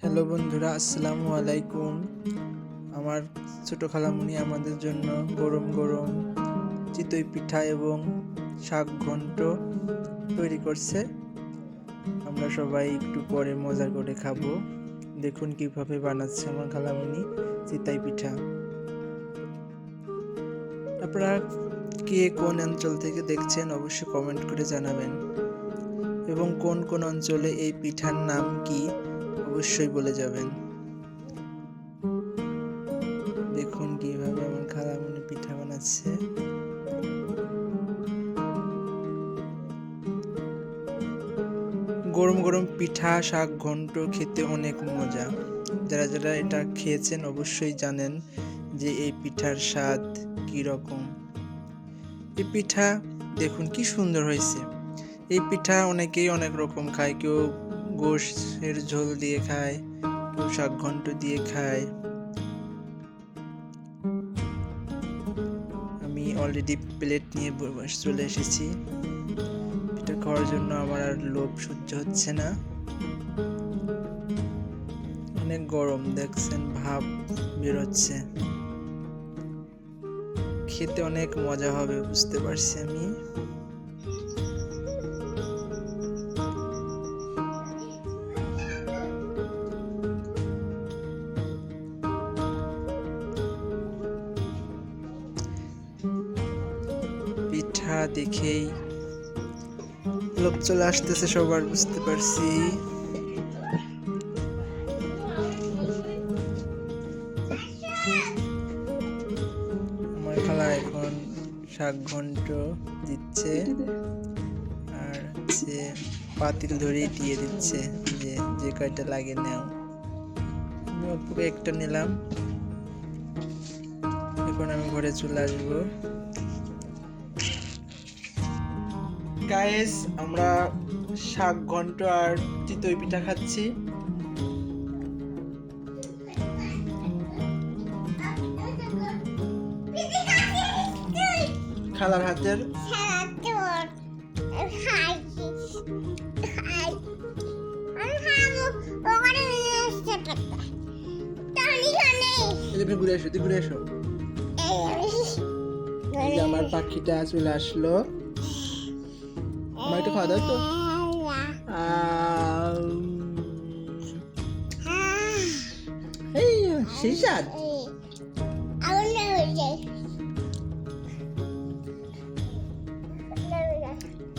Hello বন্ধুরা, আসসালামু আলাইকুম। আমার ছোট খালামুনি আমাদের জন্য গরম গরম চিতই পিঠা এবং শাক ঘন্ট তৈরি করছে। আমরা সবাই একটু পরে মজা করে খাবো। দেখুন কিভাবে বানাচ্ছে আমার খালামুনি চিতই পিঠা। আপনারা কে কোন অঞ্চল থেকে দেখছেন অবশ্যই কমেন্ট করে জানাবেন, এবং কোন কোন অঞ্চলে এই পিঠার নাম কি অবশ্যই বলে যাবেন। দেখুন কিভাবে আমার খালামুনি পিঠা বানাচ্ছে। গরম গরম পিঠা শাক ঘন্ট খেতে অনেক মজা। যারা যারা এটা খেয়েছেন অবশ্যই জানেন যে এই পিঠার স্বাদ কি রকম। এই পিঠা দেখুন কি সুন্দর হয়েছে। এই পিঠা অনেকেই অনেক রকম খায়, কেউ গোশের ঝোল দিয়ে খায়, কেউ শাক ঘন্ট দিয়ে খায়। আমি অলরেডি প্লেট নিয়ে চলে এসেছি। পিঠা খাওয়ার জন্য আমার আর লোভ সহ্য হচ্ছে না। অনেক গরম, দেখছেন ভাপ বেরোচ্ছে। খেতে অনেক মজা হবে বুঝতে পারছি আমি। পিঠা দেখেই লোভ চলে আসতেছে সবার, বুঝতে পারছি। আমার খালা এখন শাক ঘন্ট দিচ্ছে আর হচ্ছে পাতিল ধরেই দিয়ে দিচ্ছে, যে যে কয়টা লাগে নাও। আমি অল্প একটা নিলাম। এখন আমি ঘরে চলে আসবো। গাইস, আমরা শাক ঘন্ট আর চিতই পিঠা খাচ্ছি। খালার হাতের ঘুরে এসো, ঘুরে এসো। আমার পাখিটা চলে আসলো। আমার একটু খাওয়া দাও তো। সেই স্বাদ,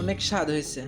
অনেক স্বাদ হয়েছে।